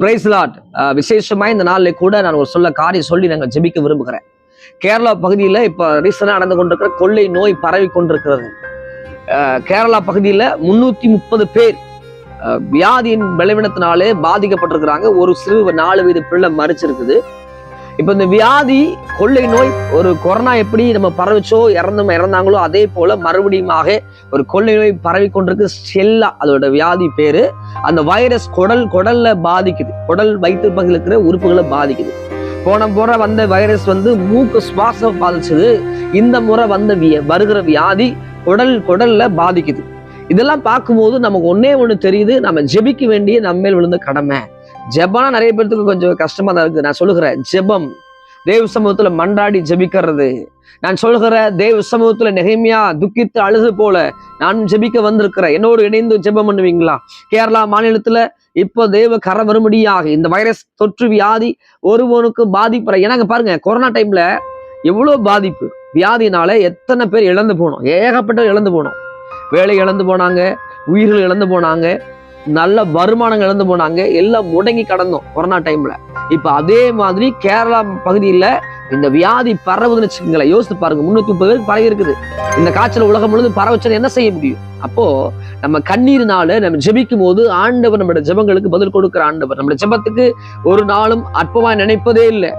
Price Lord. விசேஷமா இந்த நாளில் கூட நான் ஒரு காரியம் சொல்லி நாங்கள் ஜெபிக்க விரும்புகிறேன். கேரளா பகுதியில் இப்போ ரீசனாக நடந்து கொண்டிருக்கிற கொள்ளை நோய் பரவி கொண்டிருக்கிறது. கேரளா பகுதியில் 330 பேர் வியாதியின் விளைவினத்தினாலே பாதிக்கப்பட்டிருக்கிறாங்க. ஒரு சிறு 4 வயது பிள்ளை மறிச்சிருக்குது. இப்போ இந்த வியாதி கொள்ளை நோய், ஒரு கொரோனா எப்படி நம்ம பரவிச்சோ இறந்தாங்களோ அதே போல மறுபடியுமாக ஒரு கொள்ளை நோய் பரவி கொண்டிருக்கு. செல்லா அதோட வியாதி பேரு. அந்த வைரஸ் குடல்ல பாதிக்குது. குடல் வயிற்று பகுதியில் இருக்கிற உறுப்புகளை பாதிக்குது. போன முறை வந்த வைரஸ் மூக்கு சுவாசம் பாதிச்சது. இந்த முறை வருகிற வியாதி குடல்ல பாதிக்குது. இதெல்லாம் பார்க்கும்போது நமக்கு ஒண்ணு தெரியுது, நம்ம ஜெபிக்க வேண்டிய நம்ம மேல் விழுந்த கடமை. ஜெபம்னா நிறைய பேருக்கு கொஞ்சம் கஷ்டமா தான் இருக்கு. நான் சொல்லுகிறேன், ஜெபம் தேவ சமூகத்துல மன்றாடி ஜெபிக்கிறது. நான் சொல்லுகிற தேவ சமூகத்துல நெகேமியா துக்கித்து அழுது போல நானும் ஜெபிக்க வந்திருக்கிறேன். என்னோடு இணைந்து ஜெபம் பண்ணுவீங்களா? கேரளா மாநிலத்துல இப்போ தேவ கரை வரும்படியாக இந்த வைரஸ் தொற்று வியாதி ஒருவனுக்கு பாதிப்பு. ஏன்னாங்க பாருங்க, கொரோனா டைம்ல எவ்வளவு பாதிப்பு. வியாதினால எத்தனை பேர் இழந்து போனோம், ஏகப்பட்ட இழந்து போனோம். வேலை இழந்து போனாங்க, உயிர்கள் இழந்து போனாங்க, நல்ல வருமானங்கள் இழந்து போனாங்க. எல்லாம் முடங்கி கடந்தோம் கொரோனா டைம்ல. இப்ப அதே மாதிரி கேரளா பகுதியில இந்த வியாதி பரவுதுன்னு வச்சுக்கோங்களேன். யோசித்து பாருங்க, 330 பேருக்கு பரவி இருக்குது. இந்த காய்ச்சல் உலகம் முழுவதும் பரவச்சனை என்ன செய்ய முடியும்? அப்போ நம்ம கண்ணீர்னால நம்ம ஜெபிக்கும் போது ஆண்டவர் நம்மளுடைய ஜெபங்களுக்கு பதில் கொடுக்கிற ஆண்டவர். நம்மளுடைய ஜெபத்துக்கு ஒரு நாளும் அற்பமா நினைப்பதே இல்லை.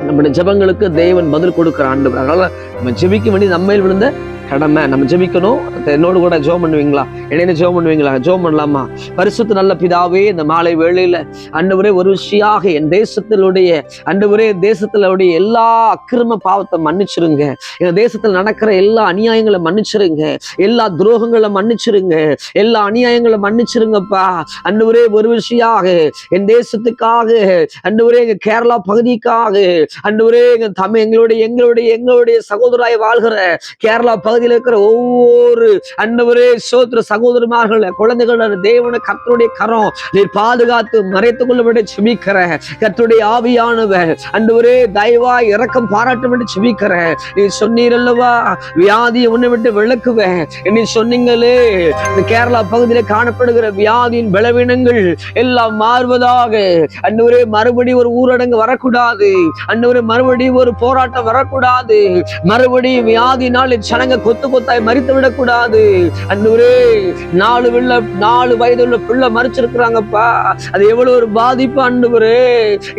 நம்மளுடைய ஜெபங்களுக்கு தேவன் பதில் கொடுக்கிற ஆண்டவர். அதனால நம்ம ஜெபிக்க வேண்டிய நம்மையில் விழுந்த கடமை. நம்ம ஜெபிக்கணும். என்னோடு கூட ஜெபம் பண்ணுவீங்களா? இணைந்து ஜெபம் பண்ணுவீங்களா? ஜெபம் பண்ணலாமா? பரிசுத்த நல்ல பிதாவே, இந்த மாலை வேளையில ஆண்டவரே ஒரு விஷயாக என் தேசத்திலுடைய எல்லா அக்கிரம பாவத்தை மன்னிச்சிருங்க. எங்க தேசத்தில் நடக்கிற எல்லா அநியாயங்களை மன்னிச்சிருங்க. எல்லா துரோகங்களை மன்னிச்சிருங்க. எல்லா அநியாயங்களை மன்னிச்சிருங்கப்பா. ஆண்டவரே ஒரு விஷயாக என் தேசத்துக்காக, ஆண்டவரே எங்க கேரளா பகுதிக்காக, ஆண்டவரே எங்களுடைய சகோதராய் வாழ்கிற கேரளா பகுதியில் இருக்கிற ஒவ்வொரு ஆண்டவரே சோத்திர சகோதரமார்கள், குழந்தைகள் தேவன கர்த்தருடைய கரம் நீர் பாதுகாத்து மறைத்துக் கொள்ள செபிக்கிற கர்த்தருடைய ஆவியானவர் ஆண்டவரே தயவாய் இரக்கம் பாராட்டும் என்று செபிக்கிற. நீ சொன்னீர் அல்லவா, வியாதியை உன்னை விட்டு விளக்குவேன். நீ சொன்னீங்களே, இந்த கேரளா பகுதியில் காணப்படுகிற வியாதியின் பலவீனங்கள் எல்லாம் மாறுவதாக. ஆண்டவரே மறுபடியும் ஒரு ஊரடங்கு வரக்கூடாது. ஆண்டவரே மறுபடியும் ஒரு போராட்டம் வரக்கூடாது. மறுபடியும் வியாதினால் ஜனங்க கொத்தாய் மறித்து விடக்கூடாது. ஆண்டவரே 4 வயதுள்ள பிள்ளை மறிச்சிருக்கிறாங்கப்பா. அது எவ்வளவு ஒரு பாதிப்பு ஆண்டவரே.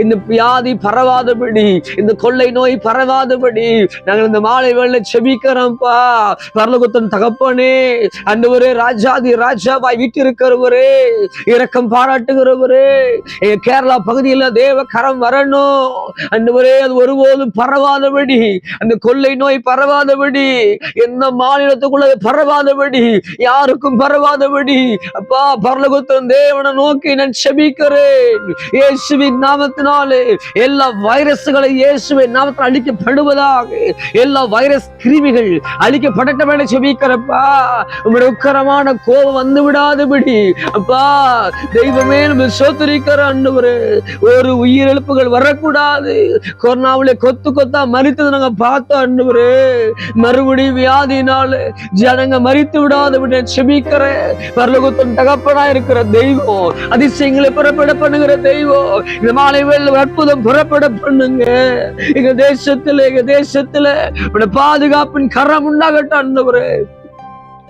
இந்த வியாதி பரவாதபடி, இந்த கொள்ளை நோய் பரவாதபடி நாங்கள் இந்த மாலை வேளையில செபிக்கிறோம்ப்பா. பரலோகத்தின் தகப்பனே, ஆண்டவரே ராஜாவாய் வீட்டிருக்கிறவரே, இரக்கம் பாராட்டுகிறவரே, கேரளா பகுதியில் தேவ கரம் வரணும் ஆண்டவரே. அது ஒருபோதும் பரவாதபடி, அந்த கொள்ளை நோய் பரவாதபடி, எந்த மாநிலத்துக்குள்ள பரவாதபடி, யாருக்கும் பரவாதபடி அப்பா பரலோகத்தின் தேவனை நோக்கி நான் செபிக்கிறேன். இயேசுவின் நாமத்தினாலே எல்லா வைரஸ்களை இயேசுவின் நாமத்தில் அழிக்கப்படுவதாக. எல்லா வைரஸ் கிருமிகள் அழிக்கப்படட்டும் என செபிக்கிறப்பா. உங்களுடைய உக்கரமான கோபம் வந்து விடாதபடி அப்பா தெய்வமே நம்ம சோதரிக்கிற ஆண்டவரே. ஒரு உயிரிழப்புகள் வரக்கூடாது. கொரோனாவிலே கொத்தா மறித்தது நாங்க பார்த்தோம் ஆண்டவரே. மறுபடியும் வியாதினால ஜனங்க மறித்து விடாதபடி செபிக்கிற பரலோகத்தின் தகப்பனா இருக்கிற தெய்வம், அதிசயங்களை புறப்பட பண்ணுகிற தெய்வம், இந்த மாலை வேளை அற்புதம் புறப்பட பண்ணுங்க. எங்க தேசத்துல பாதுகாப்பின் கரம் உண்டாகட்டும் ஆண்டவரே.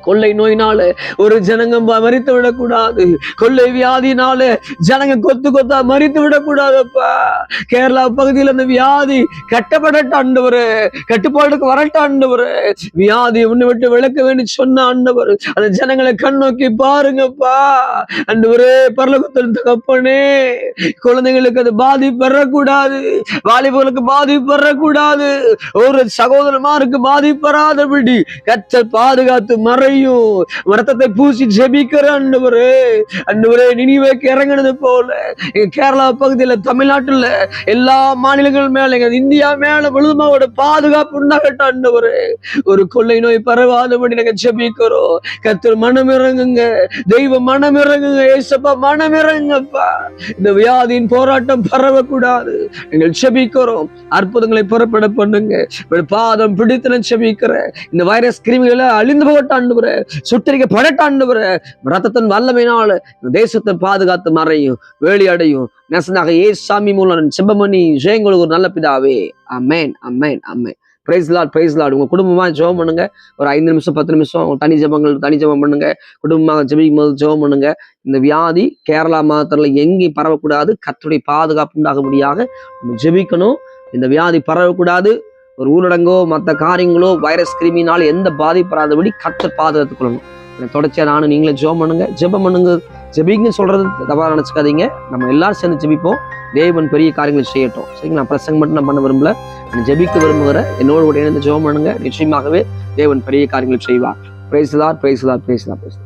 கொள்ளை நோயினால ஒரு ஜனங்க மறித்து விடக்கூடாது. கொள்ளை வியாதினால ஜனங்க கொத்தா மறித்து விடக்கூடாதுப்பா. கேரளா பகுதியில் அந்த வியாதி கட்டப்படட்ட ஆண்டவரு, கட்டுப்பாடுக்கு வரட்ட ஆண்டவரு. வியாதி உன்னை விட்டு விளக்க வேண்டி சொன்ன ஆண்டவர். அந்த ஜனங்களை கண் நோக்கி பாருங்கப்பா ஆண்டவரே. பரலோகத்தின் தகப்பனே, குழந்தைகளுக்கு அது பாதிப்பு வரக்கூடாது. வாலிபர்களுக்கு பாதிப்பு வரக்கூடாது. ஒரு சகோதரமாருக்கு பாதிப்பு வராதபடி கர்த்தர் பாதுகாத்து மறை ரத்தத்தை பூசி ஜெபிக்கிற ஆண்டவரே. நினிவேக்கு இறங்கினது போல கேரளா பகுதியில, தமிழ்நாட்டுல எல்லா மாநிலங்கள் மேல, எங்க இந்தியா மேல முழுதுமாவோட பாதுகாப்பு உண்டாகட்டும் ஆண்டவரே. ஒரு கொள்ளை நோய் பரவாதபடி நாங்க ஜெபிக்கிறோம். கர்த்தர் மனம் இறங்குங்க, தெய்வ மனம் இறங்குங்க, ஏசப்பா மனம் இறங்குங்கப்பா. இந்த வியாதியின் போராட்டம் பரவக்கூடாது. எங்கள் ஜெபிக்கிறோம். அற்புதங்களை புறப்பட பண்ணுங்க. பாதம் பிடித்து நான் ஜெபிக்கிறேன். இந்த வைரஸ் கிருமிகளை அழிந்து போகட்டும். ஆண்டவரே, சுட்டரிக்கப்படட்டும் ஆண்டவரே. ரத்தத்தின் வல்லமையினால் இந்த தேசத்தை பாதுகாத்து மறையும், வேலி அடையும். நெசனாக ஏசாமி மூலம் செபமணி ஜெயங்களுக்கு ஒரு நல்ல பிதாவே. Amen, amen, amen. Praise lord, praise lord. உங்க குடும்பமா ஜெபம் பண்ணுங்க. ஒரு 5 நிமிஷம் 10 நிமிஷம் தனி ஜெபம் பண்ணுங்க. குடும்பமாக ஜெபிக்கும் போது ஜெபம் பண்ணுங்க. இந்த வியாதி கேரளா மாத்திரல எங்கேயும் பரவக்கூடாது. கர்த்தருடைய பாதுகாப்பு உண்டாகும்படியாக நம்ம ஜெபிக்கணும். இந்த வியாதி பரவக்கூடாது. ஒரு ஊரடங்கோ மற்ற காரியங்களோ வைரஸ் கிருமினால எந்த பாதிப்படாதபடி கர்த்தர் பாதுகாத்துக் கொள்ளணும். தொடர்ச்சியா நானும் நீங்களே ஜெபம் பண்ணுங்க. ஜெபம் பண்ணுங்க, ஜெபிங்கன்னு சொல்றது தவறா நினைச்சுக்காதீங்க. நம்ம எல்லாரும் சேர்ந்து ஜெபிப்போம். தேவன் பெரிய காரியங்களை செய்யட்டும். சரிங்களா? பிரசங்கம் மட்டும் நான் பண்ண விரும்பல, நான் ஜெபிக்க விரும்புகிற என்னோடு கூட இணைந்து ஜெபம் பண்ணுங்க. நிச்சயமாகவே தேவன் பெரிய காரியங்களை செய்வார். Praise the Lord, praise the Lord, praise the Lord.